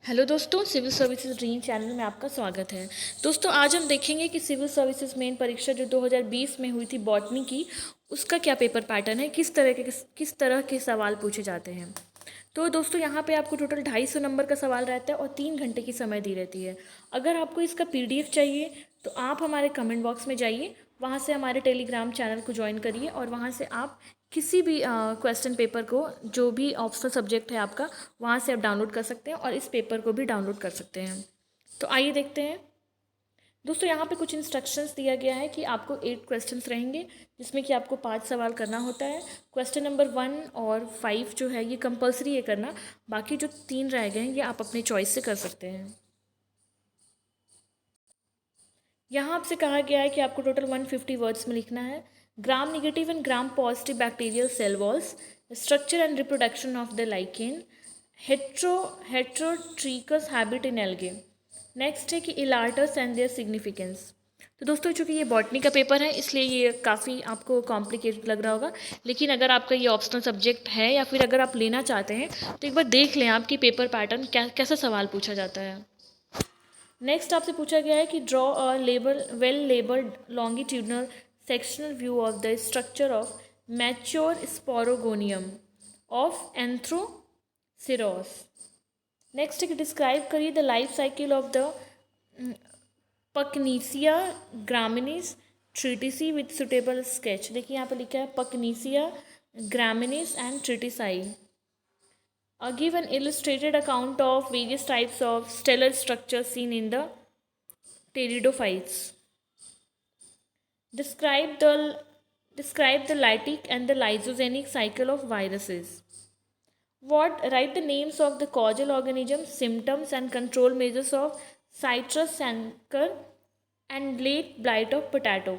Hello दोस्तों, civil services dream channel में आपका स्वागत है। दोस्तों, आज हम देखेंगे कि सिविल सर्विसेज मेन परीक्षा जो 2020 में हुई थी बॉटनी की, उसका क्या पेपर पैटर्न है, किस तरह के सवाल पूछे जाते हैं। तो दोस्तों, यहाँ पे आपको टोटल 250 नंबर का सवाल रहता है और 3 घंटे की समय दी रहती है। अगर आपको इसका PDF चाहिए तो आप हमारे कमेंट बॉक्स में जाइए, वहाँ से हमारे टेलीग्राम चैनल को ज्वाइन करिए और वहाँ से आप किसी भी क्वेश्चन पेपर को, जो भी ऑप्शनल सब्जेक्ट है आपका, वहाँ से आप डाउनलोड कर सकते हैं और इस पेपर को भी डाउनलोड कर सकते हैं। तो आइए देखते हैं। दोस्तों, यहाँ पे कुछ इंस्ट्रक्शंस दिया गया है कि आपको 8 क्वेश्चंस रहेंगे, जिसमें कि आपको 5 सवाल करना होता है। क्वेश्चन नंबर 1 और 5 जो है ये कंपलसरी है करना, बाकी जो 3 रह गए हैं ये आप अपने चॉइस से कर सकते हैं। यहाँ आपसे कहा गया है कि आपको टोटल 150 वर्ड्स में लिखना है। Gram negative and gram positive bacterial cell walls, structure and reproduction of the lichen, heterotrichous habit in algae. Next है कि इलार्टस एंड देयर सिग्निफिकेंस। तो दोस्तों, चूंकि ये बॉटनी का पेपर है इसलिए ये काफ़ी आपको कॉम्प्लिकेटेड लग रहा होगा, लेकिन अगर आपका ये ऑप्शनल सब्जेक्ट है या फिर अगर आप लेना चाहते हैं तो एक बार देख लें आपकी पेपर पैटर्न कैसा सवाल पूछा जाता है। नेक्स्ट आपसे पूछा गया है कि draw a well labelled longitudinal sectional view of the structure of mature sporogonium of Anthoceros. Next है कि डिस्क्राइब करिए the life cycle of the Puccinia graminis tritici with suitable sketch. देखिए यहाँ पर लिखा है Puccinia graminis and tritici. Give an illustrated account of various types of stellar structures seen in the pteridophytes. Describe the lytic and the lysogenic cycle of viruses. Write the names of the causal organisms, symptoms and control measures of citrus canker and late blight of potato.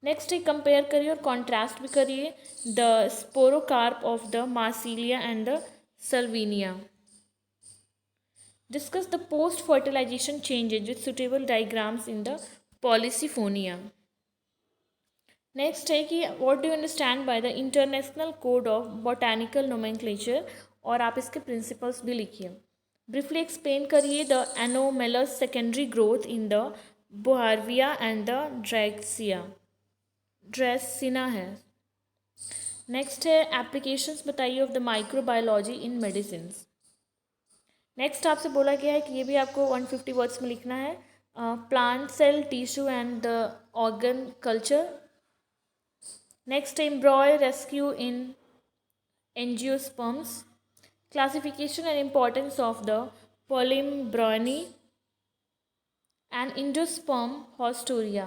Next है compare करिए और contrast भी करिए the sporocarp of the Marsilea and the Salvinia. Discuss the post fertilization changes with suitable diagrams in the Polysiphonia. Next है कि what do you understand by the international code of botanical nomenclature, और आप इसके principles भी लिखिए। Briefly explain करिए the anomalous secondary growth in the Boerhavia and the Dracaena है। Next है एप्लीकेशंस बताइए of the microbiology in medicine. Next आपसे बोला गया है कि ये भी आपको 150 वर्ड्स में लिखना है। Plant cell tissue and the organ culture. Next है embryo rescue in angiosperms, classification and importance of the polyembryony and endosperm haustoria,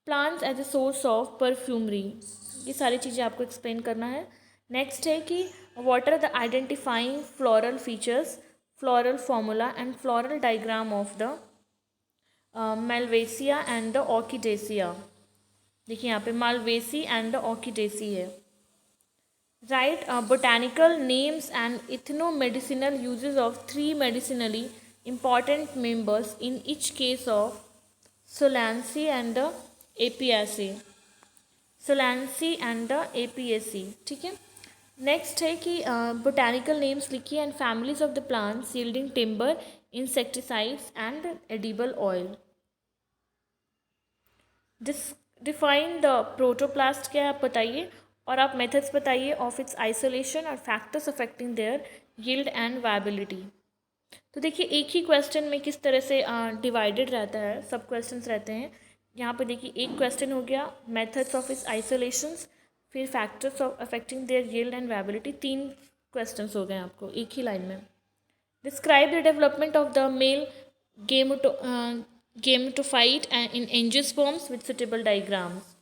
plants as a source of perfumery. ये सारी चीज़ें आपको एक्सप्लेन करना है। नेक्स्ट है कि what are the identifying floral features, floral formula and floral diagram of the Malvaceae and the Orchidaceae. देखिए यहाँ पे मालवेसी एंड द ऑर्किडेसी है। Write botanical names and ethnomedicinal uses of 3 medicinally important members in each case of Solanacea and the Apiaceae, Solanacea and the Apiaceae, ठीक है। Next है कि botanical names लिखिए and families of the plants yielding timber, insecticides and edible oil. Define the protoplast क्या है आप बताइए, और आप मेथड्स बताइए ऑफ इट्स आइसोलेशन और factors affecting their yield and viability. तो देखिए एक ही क्वेश्चन में किस तरह से डिवाइडेड रहता है, सब क्वेश्चंस रहते हैं। यहाँ पे देखिए एक क्वेश्चन हो गया मेथड्स ऑफ इस आइसोलेशंस, फिर factors of affecting their yield and viability, 3 questions हो गए आपको एक ही लाइन में। Describe the development of the male gametophyte in angiosperms with suitable diagrams.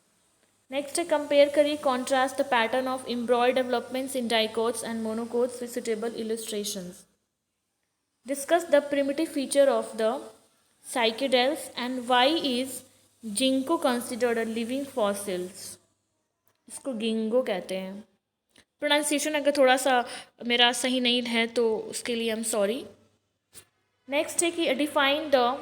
Next है कंपेयर करिए contrast the pattern of embryo developments in dicots and monocots with suitable illustrations. Discuss the primitive feature of the psychedels and why is ginkgo considered a living fossils। इसको गिंगो कहते हैं। Pronunciation अगर थोड़ा सा मेरा सही नहीं है तो उसके लिए आई एम सॉरी। नेक्स्ट है कि define the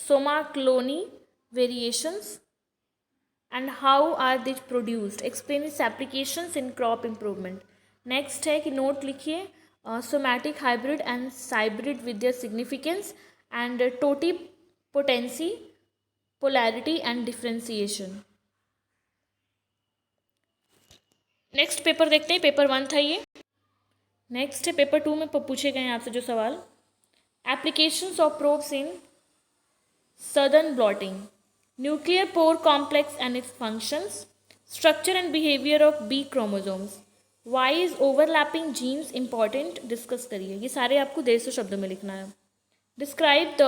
somaclonal variations and how are this produced, explain its applications in crop improvement. Next है कि नोट लिखिए somatic hybrid and cybrid with their significance, and totipotency, polarity and differentiation. Next paper देखते हैं, paper 1 था ये। Next है paper 2 में पूछे गए हैं आपसे जो सवाल, applications of probes in southern blotting, nuclear pore complex and its functions, structure and behaviour of B chromosomes, why is overlapping genes important, discuss करिए। ये सारे आपको 150 शब्दों में लिखना है। Describe the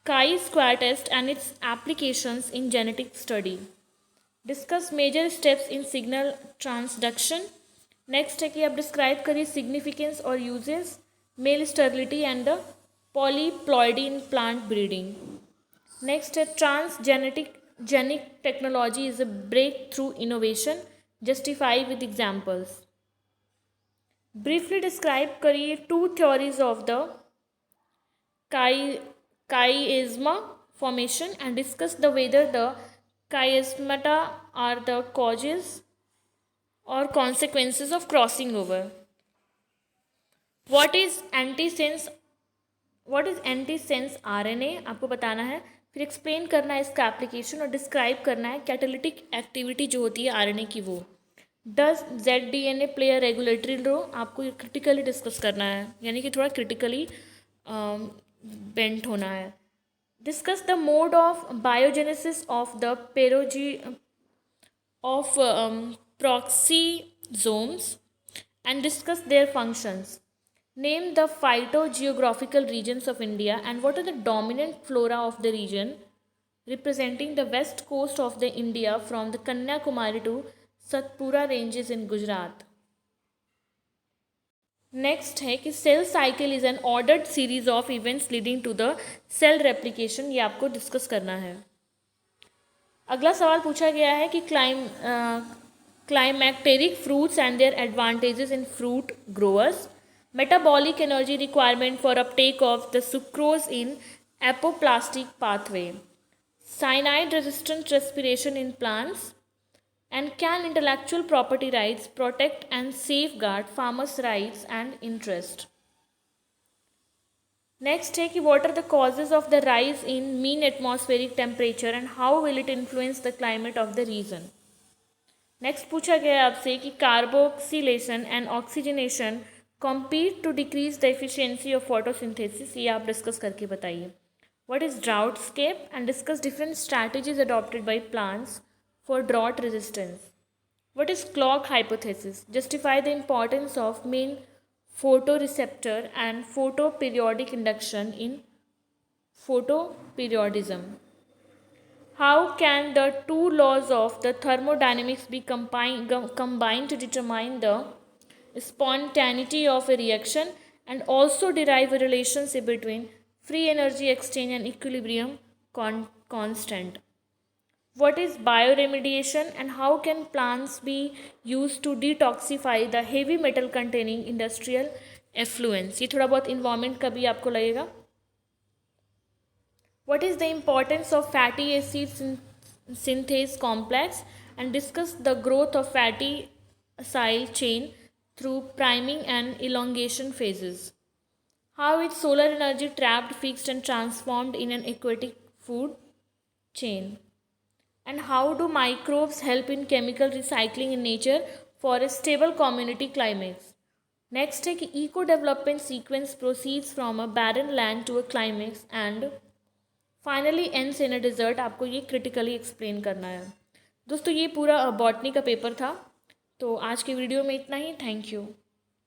chi-square test and its applications in genetic study. Discuss major steps in signal transduction. Next है कि आप डिस्क्राइब करिए सिग्निफिकेंस और uses, male sterility and the polyploidy in plant breeding. Next है genic technology is a breakthrough innovation, justify with examples. Briefly describe करिए 2 theories of the chiasma formation and discuss the whether the chiasmata are the causes or consequences of crossing over. What is antisense RNA आपको बताना है, फिर explain करना है इसका application और describe करना है कैटालिटिक एक्टिविटी जो होती है आरएनए की वो। Does ZDNA play a regulatory role, आपको क्रिटिकली डिस्कस करना है, यानी कि थोड़ा क्रिटिकली बेंट होना है। Discuss the mode of biogenesis of the proxysomes and discuss their functions. Name the phytogeographical regions of India and what are the dominant flora of the region representing the west coast of the India from the Kanyakumari to Satpura ranges in Gujarat. Next है कि cell cycle is an ordered series of events leading to the cell replication, ये आपको discuss करना है। अगला सवाल पूछा गया है कि climacteric fruits and their advantages in fruit growers, metabolic energy requirement for uptake of the sucrose in apoplastic pathway, cyanide resistant respiration in plants, and can intellectual property rights protect and safeguard farmers' rights and interest? Next है कि what are the causes of the rise in mean atmospheric temperature and how will it influence the climate of the region? Next पूछा गया है आपसे कि carboxylation and oxygenation compete to decrease the efficiency of photosynthesis, ये आप discuss करके बताइए। What is droughtscape and discuss different strategies adopted by plants for drought resistance. What is clock hypothesis? Justify the importance of main photoreceptor and photoperiodic induction in photoperiodism. How can the 2 laws of the thermodynamics be combined to determine the spontaneity of a reaction and also derive a relationship between free energy exchange and equilibrium constant? What is bioremediation and how can plants be used to detoxify the heavy metal containing industrial effluents? ये थोड़ा बहुत environment का भी आपको लगेगा। What is the importance of fatty acid synthase complex and discuss the growth of fatty acyl chain through priming and elongation phases. How is solar energy trapped, fixed and transformed in an aquatic food chain? And how do microbes help in chemical recycling in nature for a stable community climates? Next है कि eco development sequence proceeds from a barren land to a climax and finally ends in a desert, आपको ये critically explain करना है। दोस्तों ये पूरा botany का पेपर था, तो आज के वीडियो में इतना ही। Thank you.